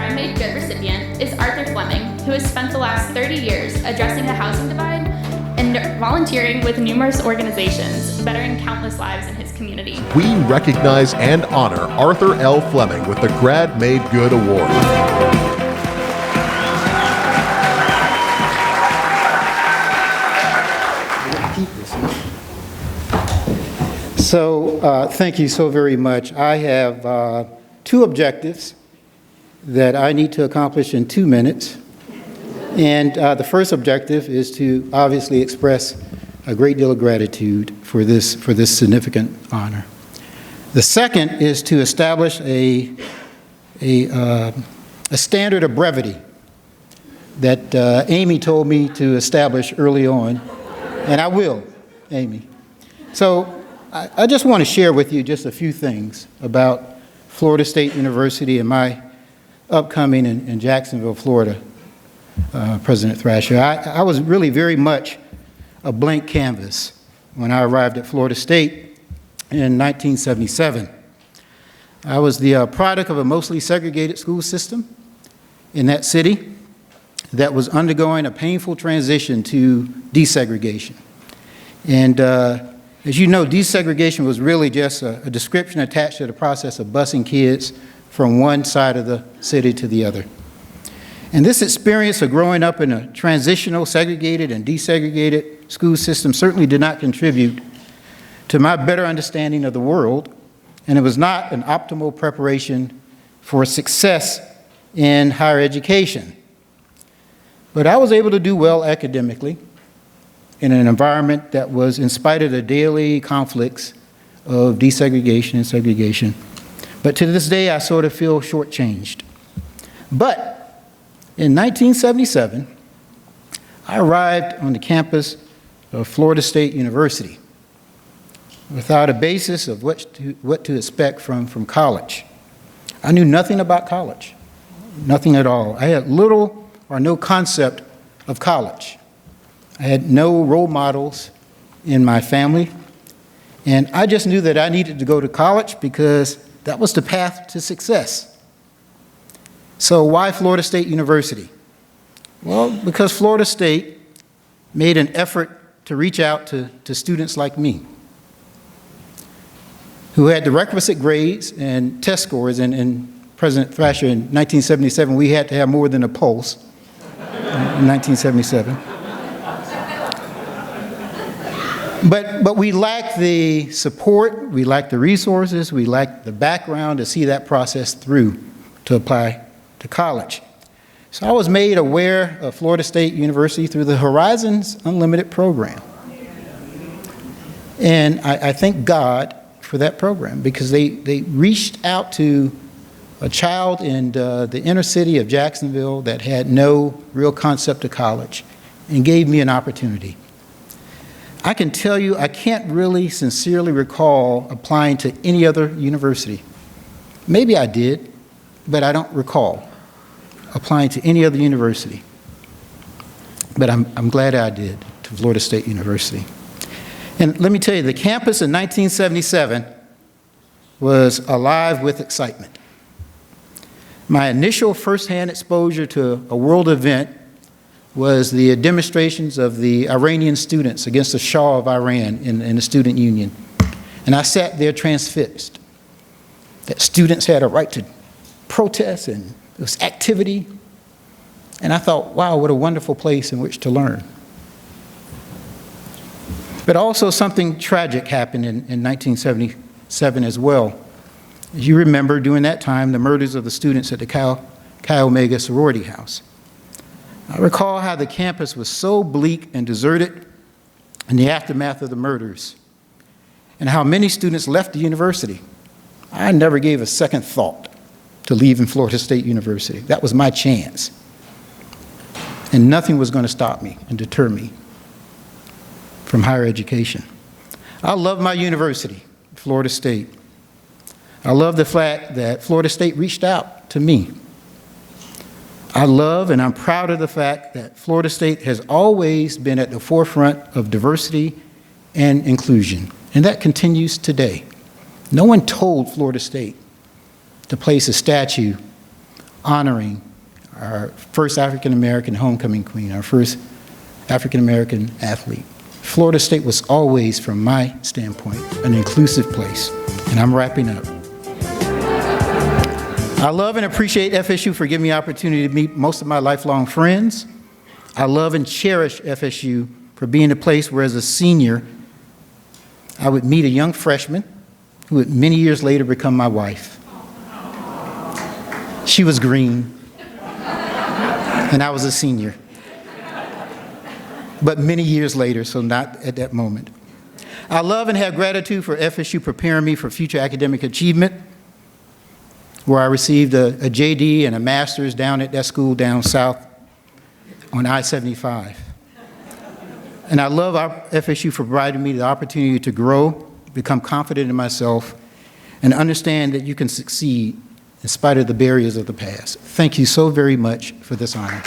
Grad Made Good recipient is Arthur Fleming, who has spent the last 30 years addressing the housing divide and volunteering with numerous organizations, bettering countless lives in his community. We recognize and honor Arthur L. Fleming with the Grad Made Good Award. So thank you so very much. I have two objectives that I need to accomplish in 2 minutes. And the first objective is to obviously express a great deal of gratitude for this significant honor. The second is to establish a standard of brevity that Amy told me to establish early on, and I will, Amy. So I just want to share with you just a few things about Florida State University and my upcoming in Jacksonville, Florida, President Thrasher. I was really very much a blank canvas when I arrived at Florida State in 1977. I was the product of a mostly segregated school system in that city that was undergoing a painful transition to desegregation. And as you know, desegregation was really just a description attached to the process of busing kids from one side of the city to the other. And this experience of growing up in a transitional, segregated, and desegregated school system certainly did not contribute to my better understanding of the world, and it was not an optimal preparation for success in higher education. But I was able to do well academically in an environment that was, in spite of the daily conflicts of desegregation and segregation. But to this day, I sort of feel shortchanged. But in 1977, I arrived on the campus of Florida State University without a basis of what to expect from college. I knew nothing about college, nothing at all. I had little or no concept of college. I had no role models in my family, and I just knew that I needed to go to college because that was the path to success. So why Florida State University? Well, because Florida State made an effort to reach out to students like me who had the requisite grades and test scores. And President Thrasher, in 1977, we had to have more than a pulse in 1977. But we lacked the support, we lacked the resources, we lacked the background to see that process through to apply to college. So I was made aware of Florida State University through the Horizons Unlimited program. And I thank God for that program because they reached out to a child in the inner city of Jacksonville that had no real concept of college and gave me an opportunity. I can tell you, I can't really sincerely recall applying to any other university. Maybe I did, but I don't recall applying to any other university. But I'm glad I did, to Florida State University. And let me tell you, the campus in 1977 was alive with excitement. My initial firsthand exposure to a world event was the demonstrations of the Iranian students against the Shah of Iran in the student union. And I sat there transfixed, that students had a right to protest and it was activity. And I thought, wow, what a wonderful place in which to learn. But also something tragic happened in 1977 as well. As you remember, during that time, the murders of the students at the Chi Omega sorority house. I recall how the campus was so bleak and deserted in the aftermath of the murders, and how many students left the university. I never gave a second thought to leaving Florida State University. That was my chance. And nothing was going to stop me and deter me from higher education. I love my university, Florida State. I love the fact that Florida State reached out to me. I love and I'm proud of the fact that Florida State has always been at the forefront of diversity and inclusion, and that continues today. No one told Florida State to place a statue honoring our first African-American homecoming queen, our first African-American athlete. Florida State was always, from my standpoint, an inclusive place. And I'm wrapping up. I love and appreciate FSU for giving me the opportunity to meet most of my lifelong friends. I love and cherish FSU for being a place where, as a senior, I would meet a young freshman who would many years later become my wife. She was green, and I was a senior. But many years later, so not at that moment. I love and have gratitude for FSU preparing me for future academic achievement, where I received a JD and a master's down at that school down south on I-75. And I love our FSU for providing me the opportunity to grow, become confident in myself, and understand that you can succeed in spite of the barriers of the past. Thank you so very much for this honor.